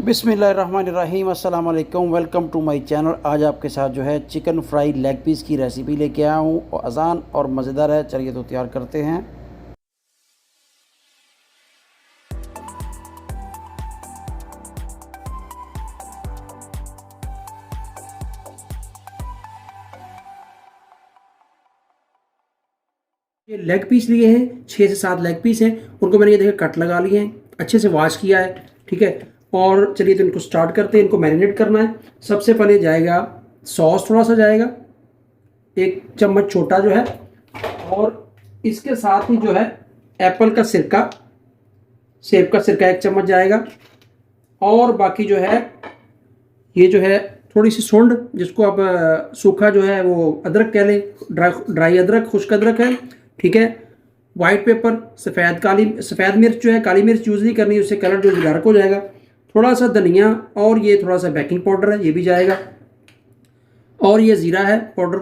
बिस्मिल्लाहिर्रहमानिर्रहीम, अस्सलाम वालेकुम। Welcome to my channel. आज आपके साथ जो है चिकन फ्राई लेग पीस की रेसिपी लेके आया हूँ और आसान और मज़ेदार है। चलिए तो तैयार करते हैं। ये लेग पीस लिए हैं, 6 से 7 लेग पीस हैं। उनको मैंने ये देखिए कट लगा लिए हैं, अच्छे से वॉश किया है। ठीक है, और चलिए तो इनको स्टार्ट करते हैं। इनको मैरिनेट करना है। सबसे पहले जाएगा सॉस, थोड़ा सा जाएगा, 1 चम्मच छोटा जो है, और इसके साथ ही जो है एप्पल का सिरका, सेब का सिरका 1 चम्मच जाएगा। और बाकी जो है ये जो है थोड़ी सी सूंड, जिसको आप सूखा जो है वो अदरक कह लें, ड्राई अदरक, खुश्क अदरक है। ठीक है, वाइट पेपर, सफ़ेद मिर्च जो है, काली मिर्च यूज़ नहीं करनी, उससे कलर जो डार्क हो जाएगा। थोड़ा सा धनिया, और ये थोड़ा सा बेकिंग पाउडर है, ये भी जाएगा। और ये ज़ीरा है पाउडर,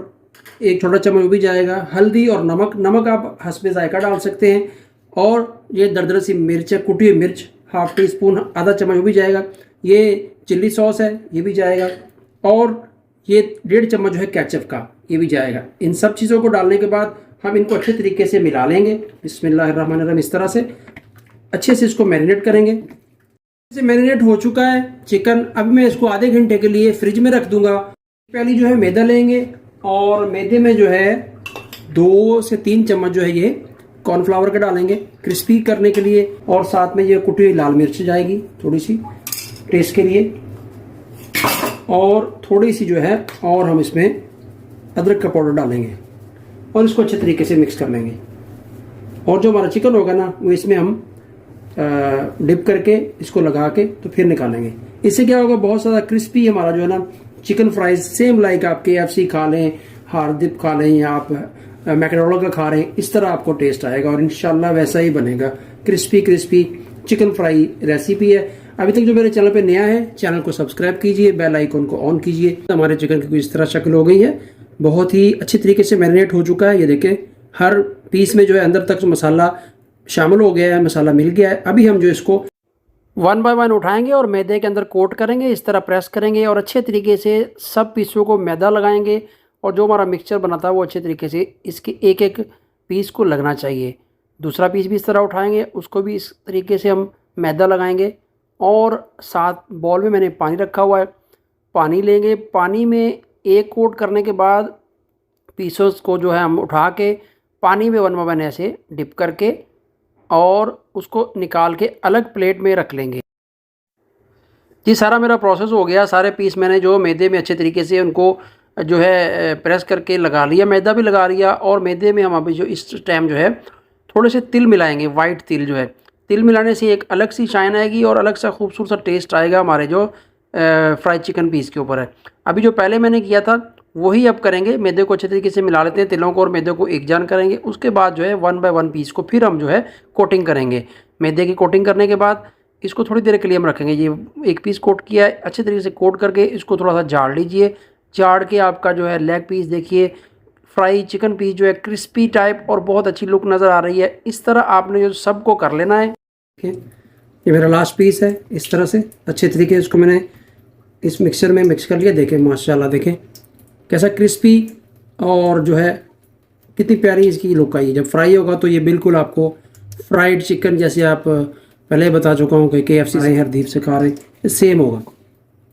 1 छोटा चम्मच वो भी जाएगा। हल्दी और नमक आप हस्बे जायका डाल सकते हैं। और ये दरदरा सी मिर्च है, कुटी हुई मिर्च, ½ टी स्पून, आधा चम्मच वो भी जाएगा। ये चिल्ली सॉस है, ये भी जाएगा। और ये 1.5 चम्मच जो है केचप का, ये भी जाएगा। इन सब चीज़ों को डालने के बाद हम इनको अच्छे तरीके से मिला लेंगे। बिस्मिल्लाहिर्रहमानिर्रहीम। इस तरह से अच्छे से इसको मैरिनेट करेंगे। से मैरिनेट हो चुका है चिकन। अब मैं इसको आधे घंटे के लिए फ्रिज में रख दूंगा। पहले जो है मैदा लेंगे, और मैदे में जो है 2 से 3 चम्मच जो है ये कॉर्नफ्लावर का डालेंगे क्रिस्पी करने के लिए। और साथ में ये कुटी हुई लाल मिर्च जाएगी थोड़ी सी टेस्ट के लिए। और थोड़ी सी जो है, और हम इसमें अदरक का पाउडर डालेंगे और इसको अच्छे तरीके से मिक्स कर लेंगे। और जो हमारा चिकन होगा ना, वो इसमें हम डिप करके इसको लगा के तो फिर निकालेंगे। इससे क्या होगा, बहुत ज़्यादा क्रिस्पी हमारा जो है ना चिकन फ्राइज, सेम लाइक आप KFC खा लें, हार्दिप खा लें, या आप मैकडोनल्ड का खा रहे हैं, इस तरह आपको टेस्ट आएगा। और इंशाल्लाह वैसा ही बनेगा। क्रिस्पी चिकन फ्राई रेसिपी है। अभी तक जो मेरे चैनल पे नया है, चैनल को सब्सक्राइब कीजिए, बेल आइकन को ऑन कीजिए। हमारे चिकन की कुछ इस तरह शक्ल हो गई है, बहुत ही अच्छी तरीके से मैरिनेट हो चुका है। ये देखें, हर पीस में जो है अंदर तक मसाला शामिल हो गया है, मसाला मिल गया है। अभी हम जो इसको 1 बाय 1 उठाएंगे और मैदे के अंदर कोट करेंगे, इस तरह प्रेस करेंगे और अच्छे तरीके से सब पीसों को मैदा लगाएंगे। और जो हमारा मिक्सचर बना था वो अच्छे तरीके से इसके एक पीस को लगना चाहिए। दूसरा पीस भी इस तरह उठाएंगे, उसको भी इस तरीके से हम मैदा लगाएंगे। और साथ बॉल में मैंने पानी रखा हुआ है, पानी लेंगे। पानी में एक कोट करने के बाद पीसों को जो है हम उठा के पानी में 1 बाय 1 ऐसे डिप करके और उसको निकाल के अलग प्लेट में रख लेंगे। जी, सारा मेरा प्रोसेस हो गया। सारे पीस मैंने जो मैदे में अच्छे तरीके से उनको जो है प्रेस करके लगा लिया, मैदा भी लगा लिया। और मैदे में हम अभी जो इस टाइम जो है थोड़े से तिल मिलाएंगे, वाइट तिल जो है। तिल मिलाने से एक अलग सी शाइन आएगी और अलग सा खूबसूरत सा टेस्ट आएगा हमारे जो फ्राइड चिकन पीस के ऊपर है। अभी जो पहले मैंने किया था वही अब करेंगे। मैदे को अच्छे तरीके से मिला लेते हैं, तिलों को और मैदे को एक जान करेंगे। उसके बाद जो है 1 बाय 1 पीस को फिर हम जो है कोटिंग करेंगे। मैदे की कोटिंग करने के बाद इसको थोड़ी देर के लिए हम रखेंगे। ये 1 पीस कोट किया है, अच्छे तरीके से कोट करके इसको थोड़ा सा झाड़ लीजिए। झाड़ के आपका जो है लेग पीस देखिए, फ्राई चिकन पीस जो है क्रिस्पी टाइप और बहुत अच्छी लुक नज़र आ रही है। इस तरह आपने जो सबको कर लेना है। ये मेरा लास्ट पीस है। इस तरह से अच्छे तरीके से इसको मैंने इस मिक्सर में मिक्स कर लिया। देखें माशाल्लाह, देखें कैसा क्रिस्पी और जो है कितनी प्यारी इसकी लुक आई। जब फ्राई होगा तो ये बिल्कुल आपको फ्राइड चिकन, जैसे आप पहले बता चुका हूँ कि KFC से, हरदीप से खा रहे हैं, सेम होगा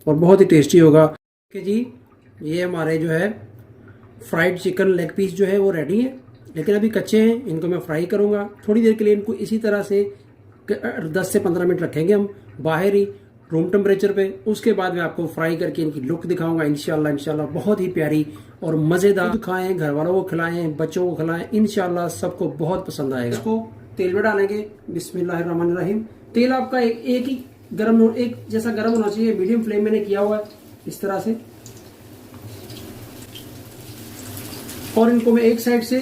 और बहुत ही टेस्टी होगा। कि जी, ये हमारे जो है फ्राइड चिकन लेग पीस जो है वो रेडी है, लेकिन अभी कच्चे हैं। इनको मैं फ्राई करूँगा थोड़ी देर के लिए। इनको इसी तरह से 10 से 15 मिनट रखेंगे हम बाहर ही, रूम टेम्परेचर पे। उसके बाद मैं आपको फ्राई करके इनकी लुक दिखाऊंगा। इंशाल्लाह बहुत ही प्यारी और मज़ेदार। खाएं, घर वालों को खिलाएं, बच्चों को खिलाएं, इंशाल्लाह सबको बहुत पसंद आएगा। इसको तेल में डालेंगे। बिस्मिल्लाहिर्रहमानिर्रहीम। तेल आपका एक ही गर्म, एक जैसा गर्म होना चाहिए। मीडियम फ्लेम मैंने किया हुआ है इस तरह से। और इनको मैं एक साइड से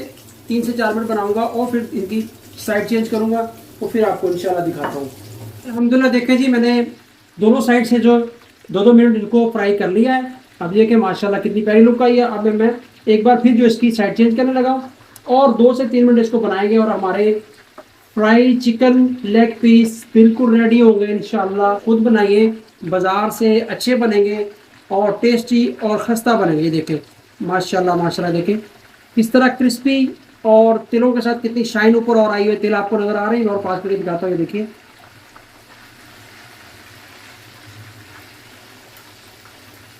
3 से 4 मिनट बनाऊंगा और फिर इनकी साइड चेंज करूंगा और फिर आपको इंशाल्लाह दिखाता हूँ। अल्हम्दुलिल्लाह, देखें जी, मैंने दोनों साइड से जो 2-2 मिनट इनको फ्राई कर लिया है। अब देखिए माशाल्लाह कितनी प्यारी लुक आई है। अब मैं एक बार फिर जो इसकी साइड चेंज करने लगा और 2 से 3 मिनट इसको बनाएंगे और हमारे फ्राई चिकन लेग पीस बिल्कुल रेडी हो गए इंशाल्लाह। खुद बनाइए, बाजार से अच्छे बनेंगे और टेस्टी और खस्ता बनेंगे। ये देखें माशाल्लाह माशाल्लाह, देखें किस तरह क्रिस्पी और तिलों के साथ कितनी शाइन ऊपर और आई हुई। तिल आपको नजर आ रहे हैं और पास करके दिखाता हूँ, ये देखिए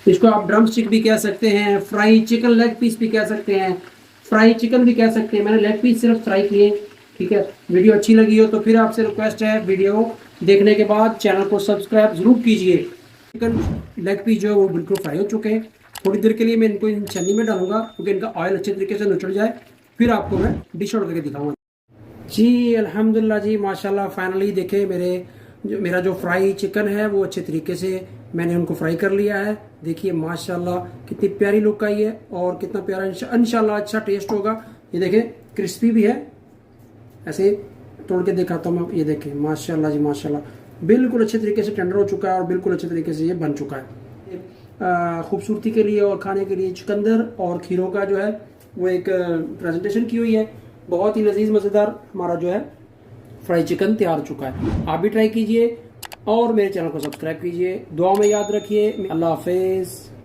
इसको आप ड्रम स्टिक भी कह सकते हैं, फ्राई चिकन लेग पीस भी कह सकते हैं, फ्राई चिकन भी कह सकते हैं। मैंने लेग पीस सिर्फ फ्राई किए, ठीक है। वीडियो अच्छी लगी हो तो फिर आपसे रिक्वेस्ट है, वीडियो देखने के बाद चैनल को सब्सक्राइब जरूर कीजिए। चिकन लेग पीस जो है वो बिल्कुल फ्राई हो चुके हैं। थोड़ी देर के लिए मैं इनको इन छन्नी में डालूंगा क्योंकि इनका ऑयल अच्छे तरीके से निचड़ जाए, फिर आपको मैं डिश आउट करके दिखाऊंगा। जी अल्हम्दुलिल्लाह जी माशाल्लाह, फाइनली देखे मेरा जो फ्राई चिकन है वो अच्छे तरीके से मैंने उनको फ्राई कर लिया है। देखिए माशाल्लाह कितनी प्यारी लुक आई है और कितना प्यारा इंशाल्लाह अच्छा टेस्ट होगा। ये देखें क्रिस्पी भी है, ऐसे तोड़ के दिखाता हूँ मैं। ये देखें माशाल्लाह जी माशाल्लाह, बिल्कुल अच्छे तरीके से टेंडर हो चुका है और बिल्कुल अच्छे तरीके से ये बन चुका है। खूबसूरती के लिए और खाने के लिए चुकंदर और खीरों का जो है वो एक प्रेजेंटेशन की हुई है। बहुत ही लजीज मज़ेदार हमारा जो है फ्राई चिकन तैयार हो चुका है। आप भी ट्राई कीजिए और मेरे चैनल को सब्सक्राइब कीजिए। दुआ में याद रखिए। अल्लाह हाफिज़।